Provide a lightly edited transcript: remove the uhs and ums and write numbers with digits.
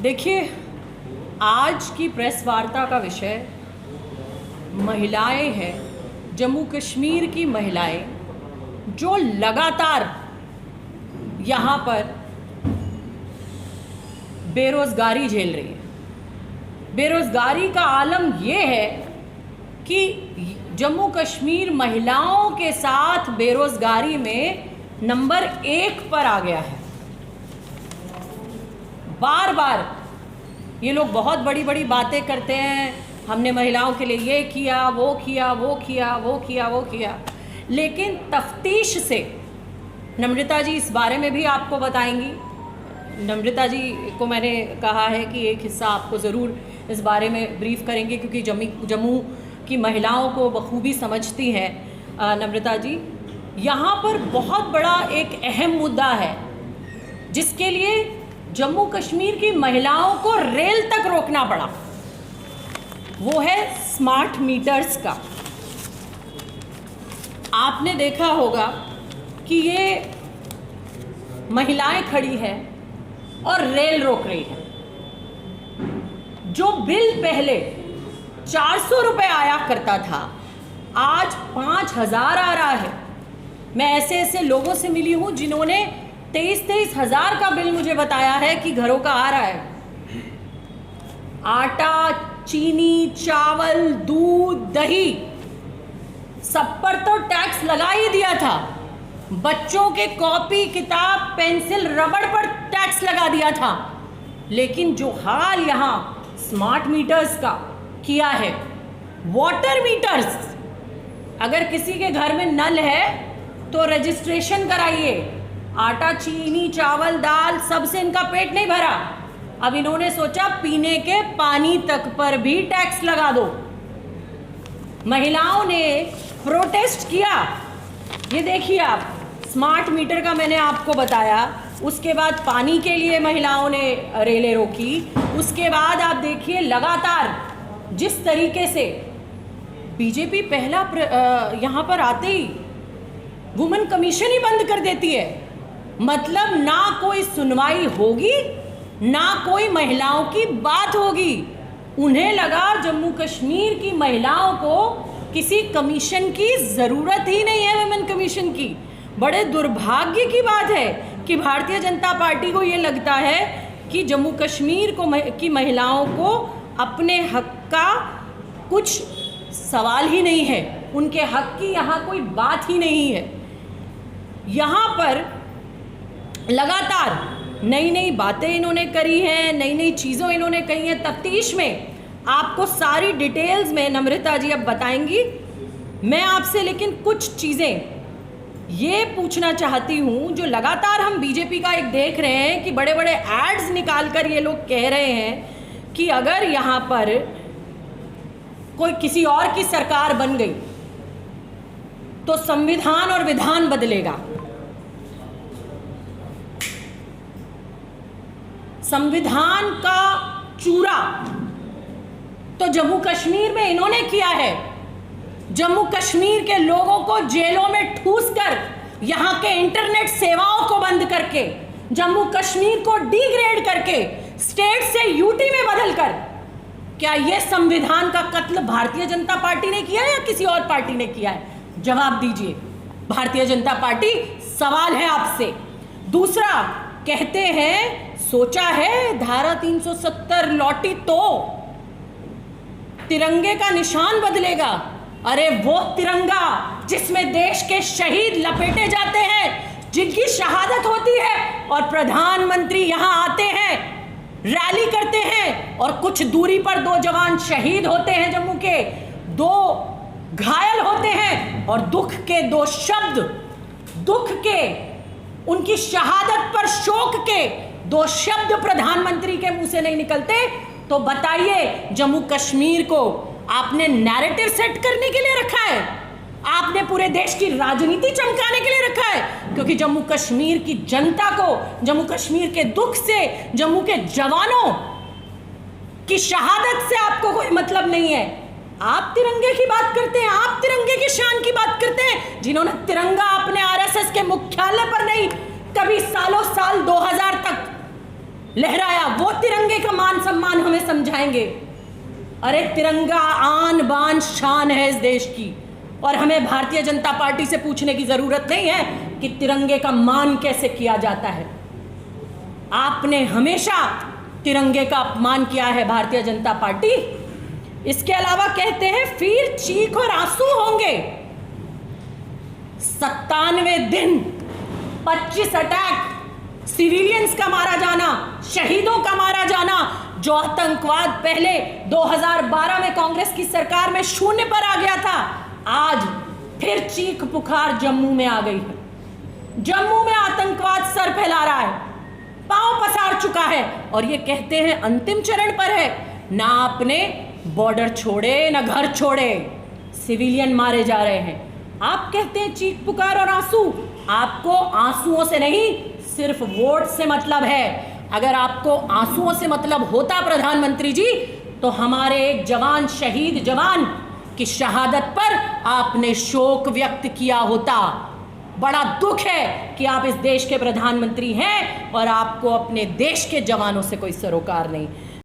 देखिए, आज की प्रेस वार्ता का विषय महिलाएं हैं, जम्मू कश्मीर की महिलाएं जो लगातार यहाँ पर बेरोज़गारी झेल रही है। बेरोज़गारी का आलम ये है कि जम्मू कश्मीर महिलाओं के साथ बेरोज़गारी में नंबर 1 पर आ गया है। बार बार ये लोग बहुत बड़ी बड़ी बातें करते हैं, हमने महिलाओं के लिए ये किया, वो किया, वो किया, वो किया, वो किया, लेकिन तफ्तीश से नम्रता जी इस बारे में भी आपको बताएंगी। नम्रता जी को मैंने कहा है कि एक हिस्सा आपको ज़रूर इस बारे में ब्रीफ करेंगे, क्योंकि जम्मू की महिलाओं को बखूबी समझती हैं नम्रता जी। यहाँ पर बहुत बड़ा एक अहम मुद्दा है जिसके लिए जम्मू कश्मीर की महिलाओं को रेल तक रोकना पड़ा, वो है स्मार्ट मीटर्स का। आपने देखा होगा कि ये महिलाएं खड़ी हैं और रेल रोक रही हैं। जो बिल पहले 400 रुपये आया करता था, आज 5000 आ रहा है। मैं ऐसे ऐसे लोगों से मिली हूं जिन्होंने 23 हज़ार का बिल मुझे बताया है कि घरों का आ रहा है। आटा, चीनी, चावल, दूध, दही, सब पर तो टैक्स लगा ही दिया था। बच्चों के कॉपी, किताब, पेंसिल, रबड़ पर टैक्स लगा दिया था। लेकिन जो हाल यहाँ स्मार्ट मीटर्स का किया है, वाटर मीटर्स, अगर किसी के घर में नल है तो रजिस्ट्रेशन कराइए। आटा, चीनी, चावल, दाल, सबसे इनका पेट नहीं भरा। अब इन्होंने सोचा पीने के पानी तक पर भी टैक्स लगा दो। महिलाओं ने प्रोटेस्ट किया। ये देखिए आप, स्मार्ट मीटर का मैंने आपको बताया। उसके बाद पानी के लिए महिलाओं ने रेलें रोकी। उसके बाद आप देखिए लगातार जिस तरीके से बीजेपी पहला यहाँ पर आते ही वुमेन कमीशन ही बंद कर देती है। मतलब ना कोई सुनवाई होगी, ना कोई महिलाओं की बात होगी। उन्हें लगा जम्मू कश्मीर की महिलाओं को किसी कमीशन की ज़रूरत ही नहीं है, वुमेन कमीशन की। बड़े दुर्भाग्य की बात है कि भारतीय जनता पार्टी को ये लगता है कि जम्मू कश्मीर की महिलाओं को अपने हक का कुछ सवाल ही नहीं है, उनके हक की यहाँ कोई बात ही नहीं है। यहाँ पर लगातार नई नई बातें इन्होंने करी हैं, नई नई चीज़ों इन्होंने कही हैं। तफ्तीश में आपको सारी डिटेल्स में नम्रता जी अब बताएंगी। मैं आपसे लेकिन कुछ चीज़ें ये पूछना चाहती हूँ, जो लगातार हम बीजेपी का एक देख रहे हैं कि बड़े बड़े एड्स निकाल कर ये लोग कह रहे हैं कि अगर यहाँ पर कोई किसी और की सरकार बन गई तो संविधान और विधान बदलेगा। संविधान का चूरा तो जम्मू कश्मीर में इन्होंने किया है। जम्मू कश्मीर के लोगों को जेलों में ठूस कर, यहाँ के इंटरनेट सेवाओं को बंद करके, जम्मू कश्मीर को डिग्रेड करके, स्टेट से यूटी में बदल कर, क्या यह संविधान का कत्ल भारतीय जनता पार्टी ने किया है या किसी और पार्टी ने किया है? जवाब दीजिए। भारतीय जनता पार्टी, सवाल है आपसे। दूसरा, कहते हैं सोचा है धारा 370 लौटी तो तिरंगे का निशान बदलेगा। अरे वो तिरंगा जिसमें देश के शहीद लपेटे जाते हैं, जिनकी शहादत होती है, और प्रधानमंत्री यहां आते हैं, रैली करते हैं, और कुछ दूरी पर 2 जवान शहीद होते हैं, जम्मू के 2 घायल होते हैं, और दुख के 2 शब्द, दुख के, उनकी शहादत पर शोक के 2 शब्द प्रधानमंत्री के मुंह से नहीं निकलते। तो बताइए, जम्मू कश्मीर को आपने नैरेटिव सेट करने के लिए रखा है? आपने पूरे देश की राजनीति चमकाने के लिए रखा है? क्योंकि जम्मू कश्मीर की जनता को, जम्मू कश्मीर के दुख से, जम्मू के जवानों की शहादत से आपको कोई मतलब नहीं है। आप तिरंगे की बात करते हैं, आप तिरंगे की शान की बात करते हैं, जिन्होंने तिरंगा अपने आरएसएस के मुख्यालय पर नहीं, कभी सालों साल 2000 तक लहराया, वो तिरंगे का मान सम्मान हमें समझाएंगे। अरे तिरंगा आन बान शान है इस देश की, और हमें भारतीय जनता पार्टी से पूछने की जरूरत नहीं है कि तिरंगे का मान कैसे किया जाता है। आपने हमेशा तिरंगे का अपमान किया है भारतीय जनता पार्टी। इसके अलावा कहते हैं फिर चीख और आंसू होंगे। 97 दिन 25 अटैक, सिविलियंस का मारा जाना, शहीदों का मारा जाना, जो आतंकवाद पहले 2012 में कांग्रेस की सरकार में शून्य पर आ गया था, आज फिर चीख पुकार जम्मू में आ गई है। जम्मू में आतंकवाद सर फैला रहा है, पांव पसार चुका है, और ये कहते हैं अंतिम चरण पर है। ना आपने बॉर्डर छोड़े ना घर छोड़े, सिविलियन मारे जा रहे हैं। आप कहते हैं चीख पुकार और आंसू, आपको आंसुओं से नहीं सिर्फ वोट से मतलब है। अगर आपको आंसुओं से मतलब होता प्रधानमंत्री जी, तो हमारे एक जवान, शहीद जवान की शहादत पर आपने शोक व्यक्त किया होता। बड़ा दुख है कि आप इस देश के प्रधानमंत्री हैं और आपको अपने देश के जवानों से कोई सरोकार नहीं।